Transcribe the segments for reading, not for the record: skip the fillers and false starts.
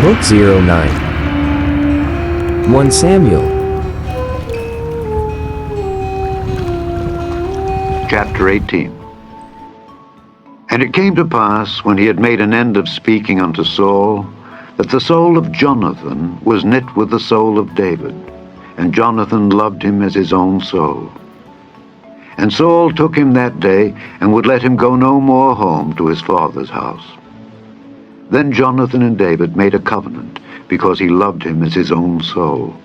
Book 09. 1 Samuel. Chapter 18. And it came to pass, when he had made an end of speaking unto Saul, that the soul of Jonathan was knit with the soul of David, and Jonathan loved him as his own soul. And Saul took him that day, and would let him go no more home to his father's house. Then Jonathan and David made a covenant, because he loved him as his own soul.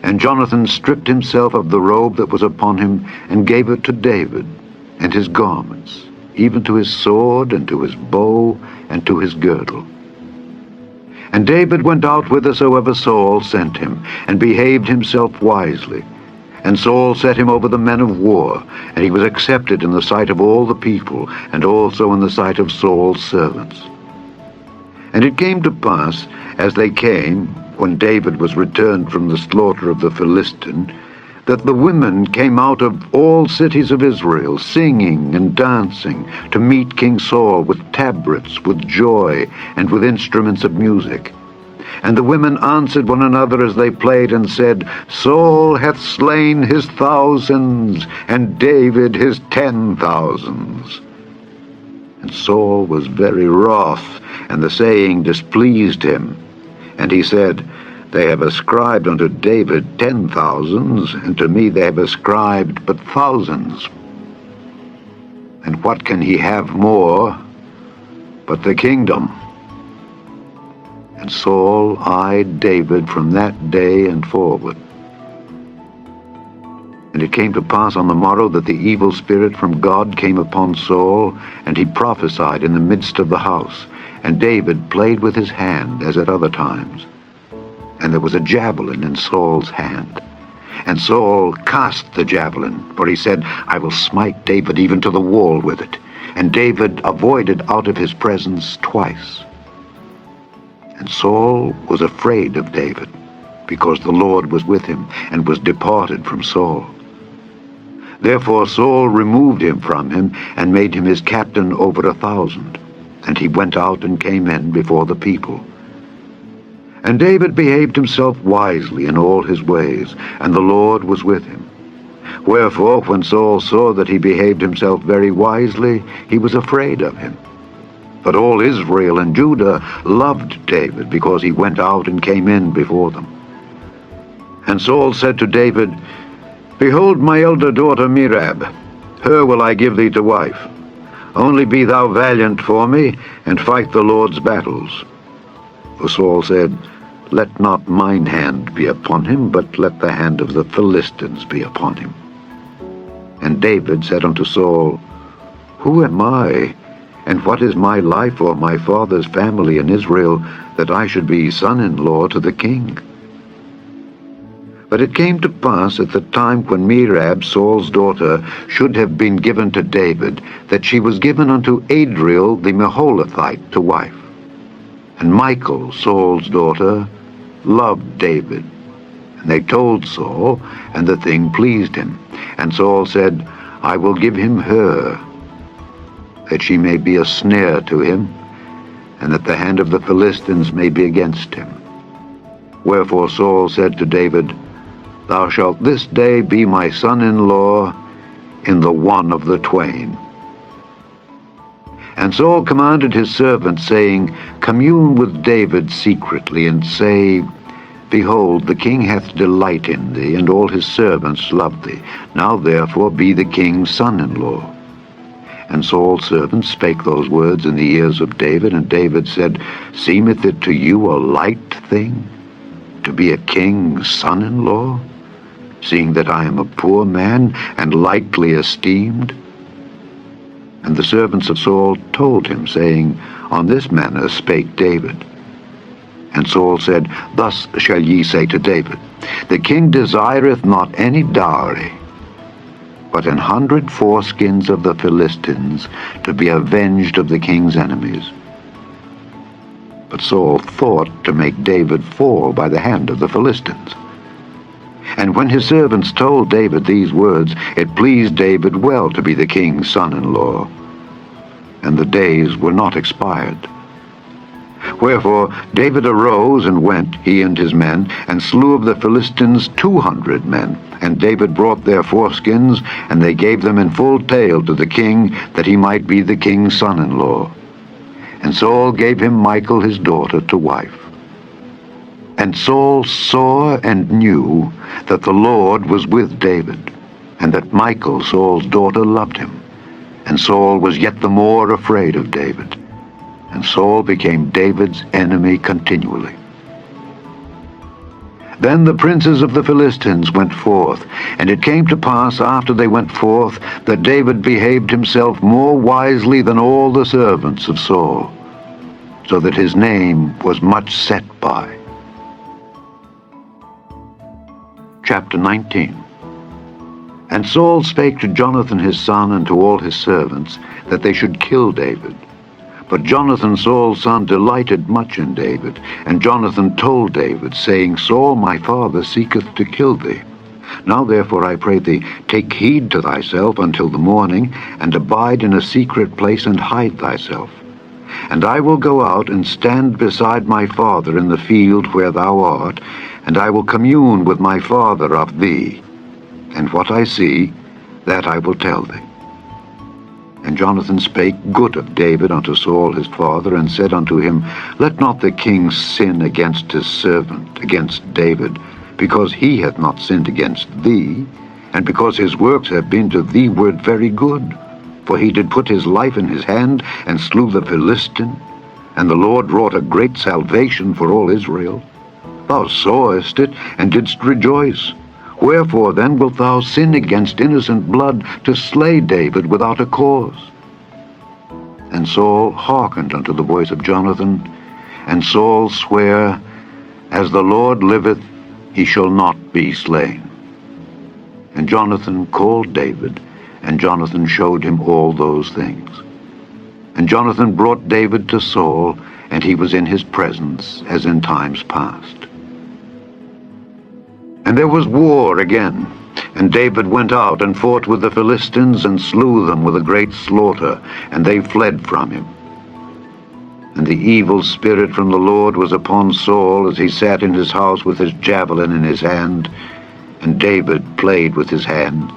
And Jonathan stripped himself of the robe that was upon him, and gave it to David, and his garments, even to his sword, and to his bow, and to his girdle. And David went out whithersoever Saul sent him, and behaved himself wisely. And Saul set him over the men of war, and he was accepted in the sight of all the people, and also in the sight of Saul's servants. And it came to pass, as they came, when David was returned from the slaughter of the Philistine, that the women came out of all cities of Israel, singing and dancing, to meet King Saul with tabrets, with joy, and with instruments of music. And the women answered one another as they played, and said, Saul hath slain his thousands, and David his 10,000s. And Saul was very wroth, and the saying displeased him. And he said, They have ascribed unto David 10,000s, and to me they have ascribed but thousands. And what can he have more but the kingdom? And Saul eyed David from that day and forward. And it came to pass on the morrow that the evil spirit from God came upon Saul, and he prophesied in the midst of the house. And David played with his hand as at other times. And there was a javelin in Saul's hand. And Saul cast the javelin, for he said, I will smite David even to the wall with it. And David avoided out of his presence twice. And Saul was afraid of David, because the Lord was with him, and was departed from Saul. Therefore Saul removed him from him, and made him his captain over 1,000. And he went out and came in before the people. And David behaved himself wisely in all his ways, and the Lord was with him. Wherefore, when Saul saw that he behaved himself very wisely, he was afraid of him. But all Israel and Judah loved David, because he went out and came in before them. And Saul said to David, Behold my elder daughter Merab, her will I give thee to wife. Only be thou valiant for me, and fight the Lord's battles. For Saul said, Let not mine hand be upon him, but let the hand of the Philistines be upon him. And David said unto Saul, Who am I, and what is my life or my father's family in Israel, that I should be son-in-law to the king? But it came to pass at the time when Merab, Saul's daughter, should have been given to David, that she was given unto Adriel the Meholathite to wife. And Michal, Saul's daughter, loved David. And they told Saul, and the thing pleased him. And Saul said, I will give him her, that she may be a snare to him, and that the hand of the Philistines may be against him. Wherefore Saul said to David, Thou shalt this day be my son-in-law in the one of the twain. And Saul commanded his servants, saying, Commune with David secretly, and say, Behold, the king hath delight in thee, and all his servants love thee. Now therefore be the king's son-in-law. And Saul's servants spake those words in the ears of David, and David said, Seemeth it to you a light thing to be a king's son-in-law, seeing that I am a poor man, and lightly esteemed? And the servants of Saul told him, saying, On this manner spake David. And Saul said, Thus shall ye say to David, The king desireth not any dowry, but 100 foreskins of the Philistines, to be avenged of the king's enemies. But Saul thought to make David fall by the hand of the Philistines. And when his servants told David these words, it pleased David well to be the king's son-in-law. And the days were not expired. Wherefore David arose and went, he and his men, and slew of the Philistines 200 men. And David brought their foreskins, and they gave them in full tale to the king, that he might be the king's son-in-law. And Saul gave him Michal his daughter to wife. And Saul saw and knew that the Lord was with David, and that Michal, Saul's daughter, loved him. And Saul was yet the more afraid of David. And Saul became David's enemy continually. Then the princes of the Philistines went forth, and it came to pass after they went forth that David behaved himself more wisely than all the servants of Saul, so that his name was much set by. Chapter 19. And Saul spake to Jonathan his son and to all his servants, that they should kill David. But Jonathan Saul's son delighted much in David, and Jonathan told David, saying, Saul my father seeketh to kill thee. Now therefore I pray thee, take heed to thyself until the morning, and abide in a secret place, and hide thyself. And I will go out and stand beside my father in the field where thou art, and I will commune with my father of thee. And what I see, that I will tell thee. And Jonathan spake good of David unto Saul his father, and said unto him, Let not the king sin against his servant, against David, because he hath not sinned against thee, and because his works have been to thee word very good. For he did put his life in his hand, and slew the Philistine, and the Lord wrought a great salvation for all Israel. Thou sawest it, and didst rejoice. Wherefore then wilt thou sin against innocent blood, to slay David without a cause? And Saul hearkened unto the voice of Jonathan, and Saul sware, As the Lord liveth, he shall not be slain. And Jonathan called David, and Jonathan showed him all those things. And Jonathan brought David to Saul, and he was in his presence, as in times past. And there was war again, and David went out and fought with the Philistines, and slew them with a great slaughter, and they fled from him. And the evil spirit from the Lord was upon Saul, as he sat in his house with his javelin in his hand, and David played with his hand.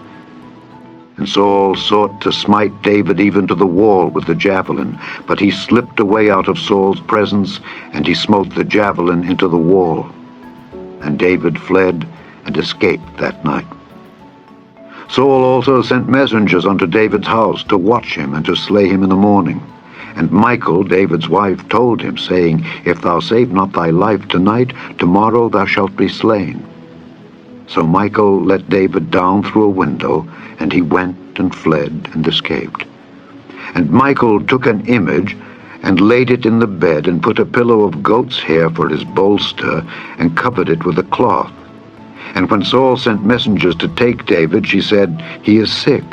And Saul sought to smite David even to the wall with the javelin, but he slipped away out of Saul's presence, and he smote the javelin into the wall. And David fled and escaped that night. Saul also sent messengers unto David's house to watch him and to slay him in the morning. And Michal, David's wife, told him, saying, If thou save not thy life tonight, tomorrow thou shalt be slain. So Michal let David down through a window, and he went and fled and escaped. And Michal took an image, and laid it in the bed, and put a pillow of goat's hair for his bolster, and covered it with a cloth. And when Saul sent messengers to take David, she said, He is sick.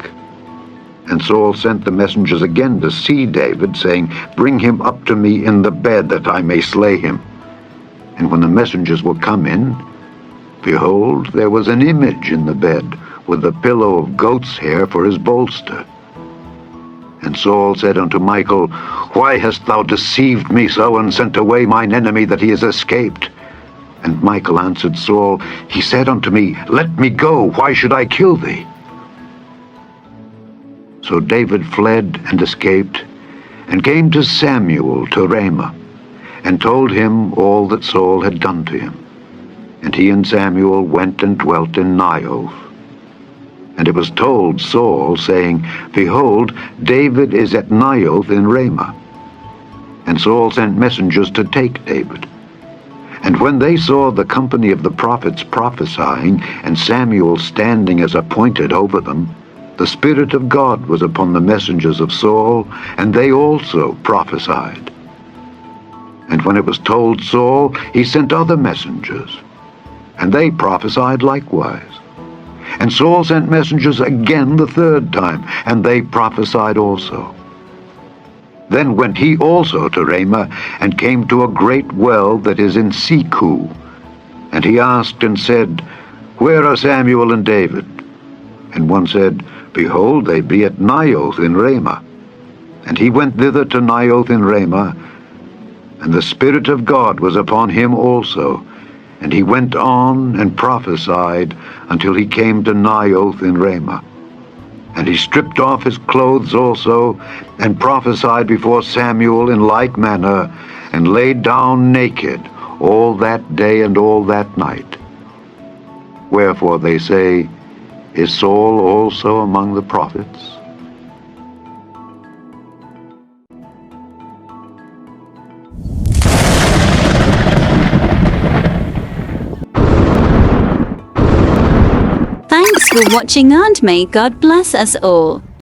And Saul sent the messengers again to see David, saying, Bring him up to me in the bed, that I may slay him. And when the messengers were come in, behold, there was an image in the bed, with a pillow of goat's hair for his bolster. And Saul said unto Michal, Why hast thou deceived me so, and sent away mine enemy, that he is escaped? And Michal answered Saul, He said unto me, Let me go, why should I kill thee? So David fled and escaped, and came to Samuel to Ramah, and told him all that Saul had done to him. And he and Samuel went and dwelt in Naioth. And it was told Saul, saying, Behold, David is at Naioth in Ramah. And Saul sent messengers to take David. And when they saw the company of the prophets prophesying, and Samuel standing as appointed over them, the Spirit of God was upon the messengers of Saul, and they also prophesied. And when it was told Saul, he sent other messengers, and they prophesied likewise. And Saul sent messengers again the third time, and they prophesied also. Then went he also to Ramah, and came to a great well that is in Seku. And he asked and said, Where are Samuel and David? And one said, Behold, they be at Naioth in Ramah. And he went thither to Naioth in Ramah. And the Spirit of God was upon him also, and he went on and prophesied until he came to Naioth in Ramah. And he stripped off his clothes also, and prophesied before Samuel in like manner, and laid down naked all that day and all that night. Wherefore they say, Is Saul also among the prophets? Thanks for watching, and may God bless us all.